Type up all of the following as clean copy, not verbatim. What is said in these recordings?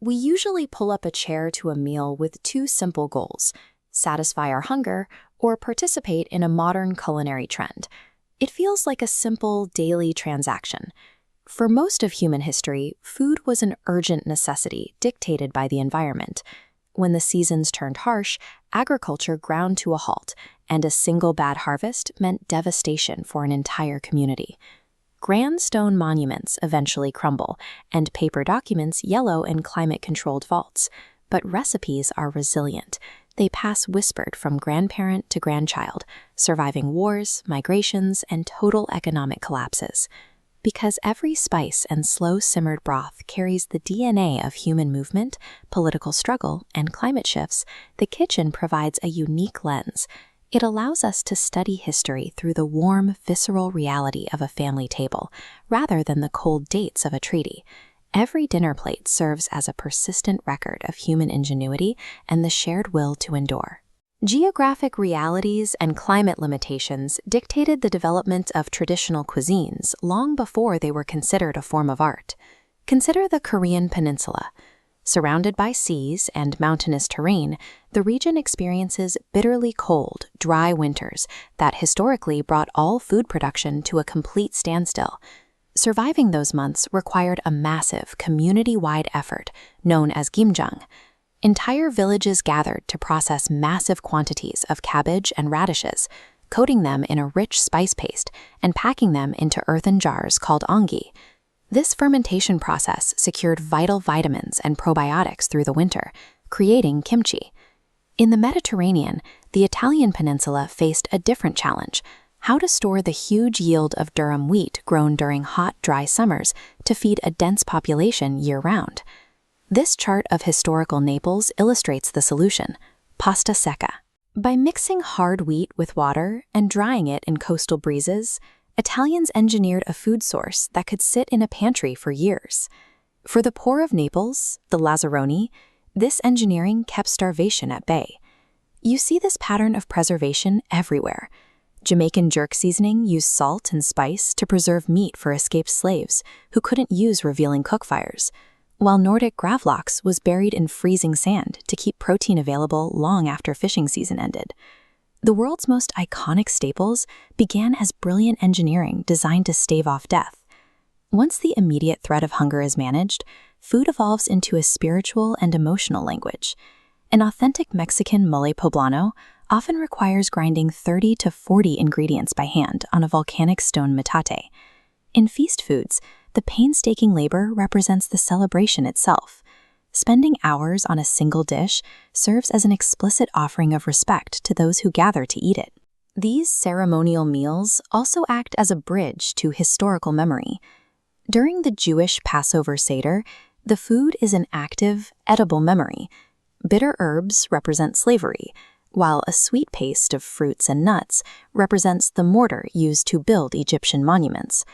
We usually pull up a chair to a meal with two simple goals: satisfy our hunger or participate in a modern culinary trend. It feels like a simple daily transaction. For most of human history, food was an urgent necessity dictated by the environment. When the seasons turned harsh, agriculture ground to a halt, and a single bad harvest meant devastation for an entire community. Grand stone monuments eventually crumble, and paper documents yellow in climate-controlled vaults. But recipes are resilient. They pass whispered from grandparent to grandchild, surviving wars, migrations, and total economic collapses. Because every spice and slow-simmered broth carries the DNA of human movement, political struggle, and climate shifts, the kitchen provides a unique lens. It allows us to study history through the warm, visceral reality of a family table, rather than the cold dates of a treaty. Every dinner plate serves as a persistent record of human ingenuity and the shared will to endure. Geographic realities and climate limitations dictated the development of traditional cuisines long before they were considered a form of art. Consider the Korean peninsula. Surrounded by seas and mountainous terrain, the region experiences bitterly cold, dry winters that historically brought all food production to a complete standstill. Surviving those months required a massive, community-wide effort known as gimjang. Entire villages gathered to process massive quantities of cabbage and radishes, coating them in a rich spice paste and packing them into earthen jars called ongi. This fermentation process secured vital vitamins and probiotics through the winter, creating kimchi. In the Mediterranean, the Italian peninsula faced a different challenge: how to store the huge yield of durum wheat grown during hot, dry summers to feed a dense population year-round. This chart of historical Naples illustrates the solution: pasta secca. By mixing hard wheat with water and drying it in coastal breezes, Italians engineered a food source that could sit in a pantry for years. For the poor of Naples, the Lazzaroni, this engineering kept starvation at bay. You see this pattern of preservation everywhere. Jamaican jerk seasoning used salt and spice to preserve meat for escaped slaves who couldn't use revealing cook fires, while Nordic gravlax was buried in freezing sand to keep protein available long after fishing season ended. The world's most iconic staples began as brilliant engineering designed to stave off death. Once the immediate threat of hunger is managed, food evolves into a spiritual and emotional language. An authentic Mexican mole poblano often requires grinding 30 to 40 ingredients by hand on a volcanic stone metate. In feast foods, the painstaking labor represents the celebration itself. Spending hours on a single dish serves as an explicit offering of respect to those who gather to eat it. These ceremonial meals also act as a bridge to historical memory. During the Jewish Passover Seder, the food is an active, edible memory. Bitter herbs represent slavery, while a sweet paste of fruits and nuts represents the mortar used to build Egyptian monuments.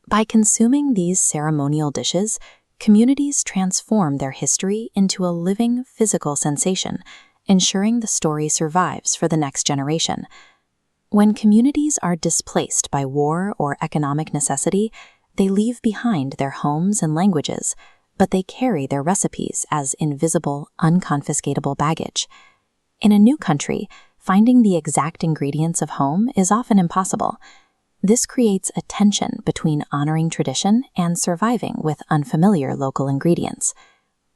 By consuming these ceremonial dishes, communities transform their history into a living, physical sensation, ensuring the story survives for the next generation. When communities are displaced by war or economic necessity, they leave behind their homes and languages, but they carry their recipes as invisible, unconfiscatable baggage. In a new country, finding the exact ingredients of home is often impossible. This creates a tension between honoring tradition and surviving with unfamiliar local ingredients.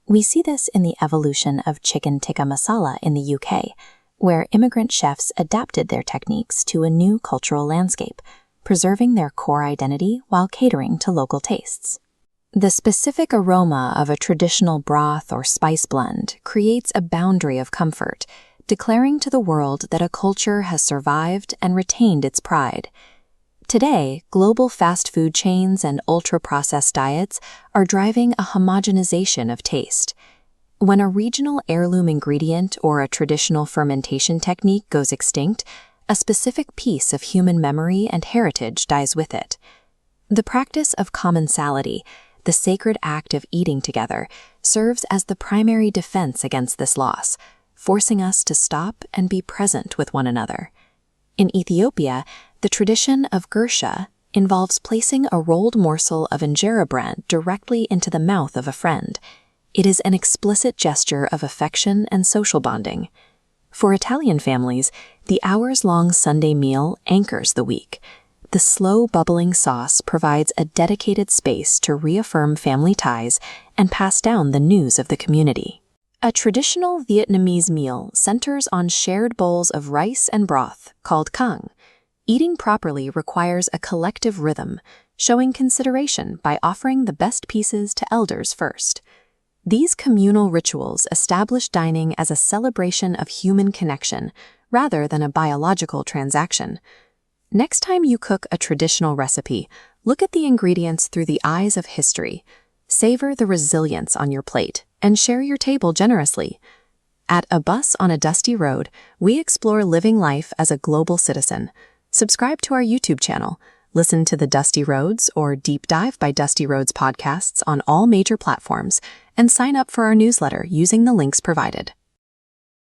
We see this in the evolution of chicken tikka masala in the UK, where immigrant chefs adapted their techniques to a new cultural landscape, preserving their core identity while catering to local tastes. The specific aroma of a traditional broth or spice blend creates a boundary of comfort, declaring to the world that a culture has survived and retained its pride. Today, global fast food chains and ultra-processed diets are driving a homogenization of taste. When a regional heirloom ingredient or a traditional fermentation technique goes extinct, a specific piece of human memory and heritage dies with it. The practice of commensality, the sacred act of eating together, serves as the primary defense against this loss, forcing us to stop and be present with one another. In Ethiopia, the tradition of gursha involves placing a rolled morsel of injera bread directly into the mouth of a friend. It is an explicit gesture of affection and social bonding. For Italian families, the hours-long Sunday meal anchors the week. The slow bubbling sauce provides a dedicated space to reaffirm family ties and pass down the news of the community. A traditional Vietnamese meal centers on shared bowls of rice and broth, called canh. Eating properly requires a collective rhythm, showing consideration by offering the best pieces to elders first. These communal rituals establish dining as a celebration of human connection, rather than a biological transaction. Next time you cook a traditional recipe, look at the ingredients through the eyes of history. Savor the resilience on your plate and share your table generously. At A Bus on a Dusty Road, we explore living life as a global citizen. Subscribe to our YouTube channel, listen to the Dusty Roads or Deep Dive by Dusty Roads podcasts on all major platforms, and sign up for our newsletter using the links provided.